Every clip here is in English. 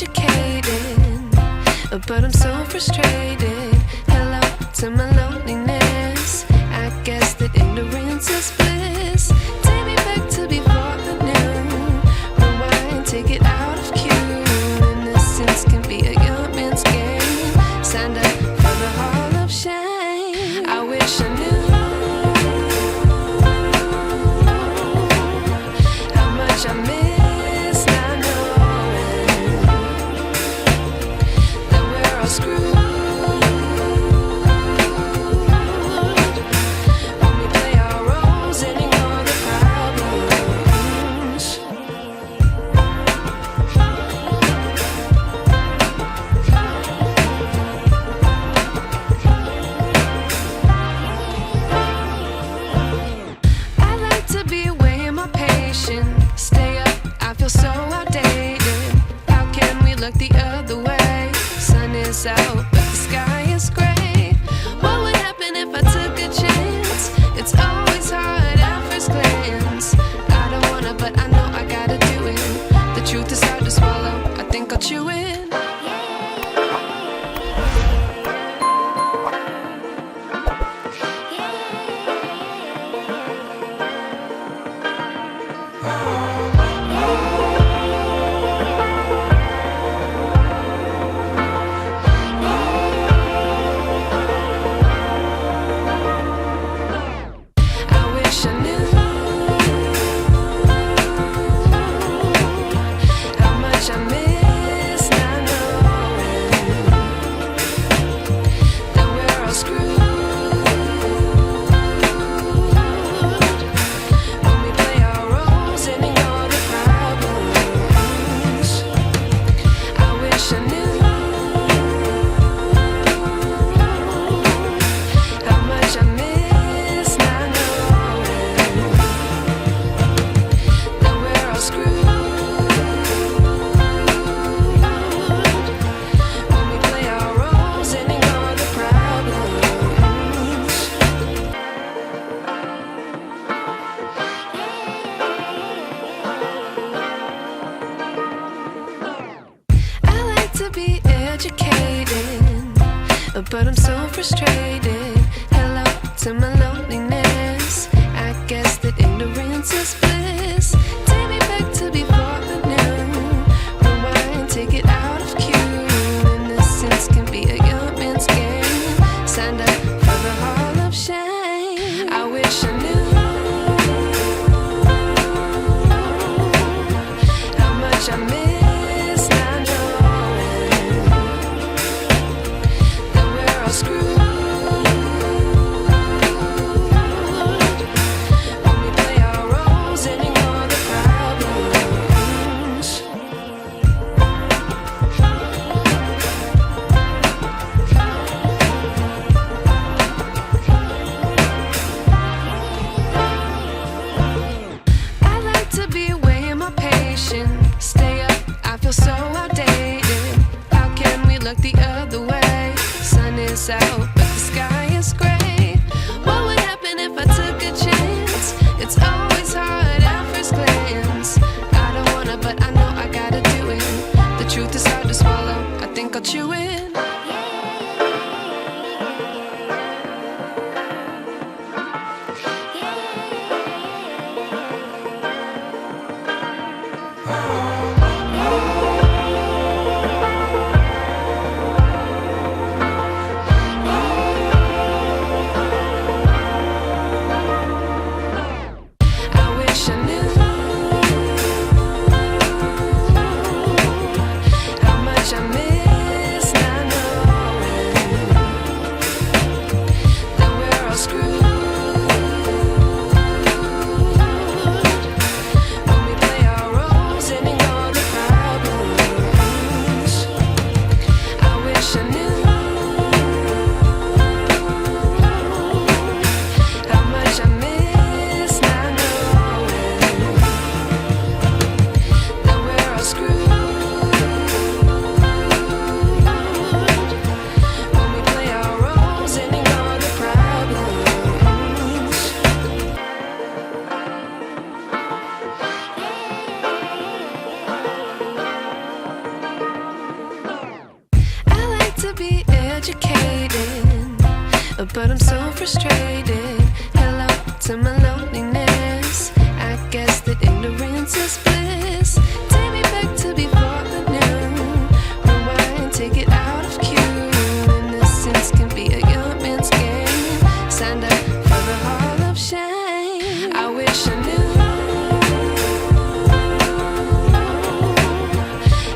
educated, but I'm so frustrated. Hello to my loneliness. I guess that ignorance is bliss. Take me back to before the noon. Rewind, take it out of cue. Innocence can be a young man's game. Signed up for the hall of shame. I wish I knew how much I miss not knowing that we're all screwed. Stay up, I feel so outdated. How can we look the other way? Sun is out, but the sky is gray. What would happen if I took a chance? It's always hard at first glance. I don't wanna, but I know I gotta do it. The truth is hard to swallow, I think I'll chew it. To be educated, but I'm so frustrated. Hello to my loneliness. I guess that ignorance is bliss. Take me back to before the noon. Rewind, take it out of cue. Innocence can be a young man's game. Signed up for the hall of shame. I wish I knew how much I miss. Stay up, I feel so outdated. How can we look the other way? Sun is out, but the sky is gray. What would happen if I took a chance? It's always hard at first glance. I don't wanna, but I know I gotta do it. The truth is hard to swallow, I think I'll chew it. I miss not knowing. educated, but I'm so frustrated. Hello to my loneliness. I guess that ignorance is bliss. Take me back to before the noon. Rewind, take it out of cue. Innocence can be a young man's game. Signed up for the hall of shame. I wish I knew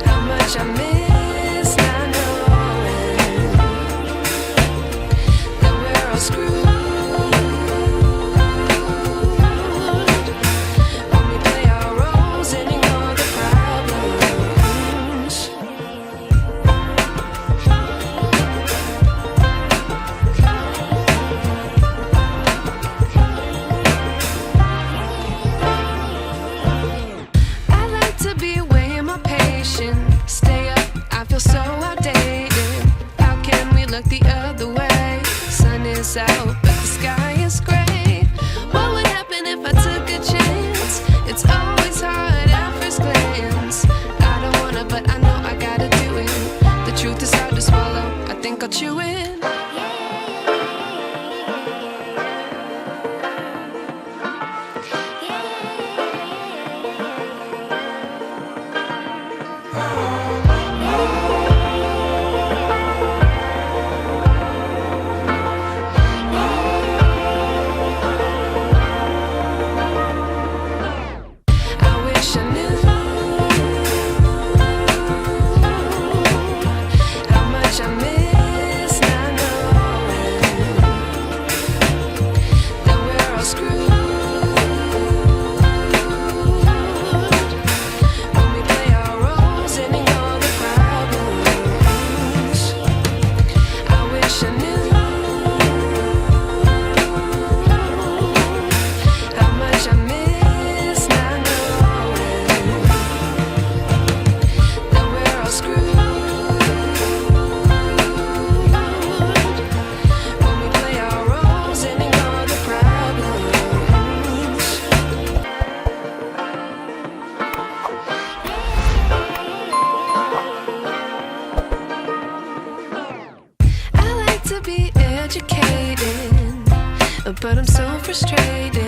how much I miss not knowing that we're all screwed. Stay up, I feel so outdated. How can we look the other way? Sun is out, but the sky is gray. What would happen if I took a chance? It's always hard at first glance. I don't wanna, but I know I gotta do it. The truth is hard to swallow, I think I'll chew it. To be educated, but I'm so frustrated.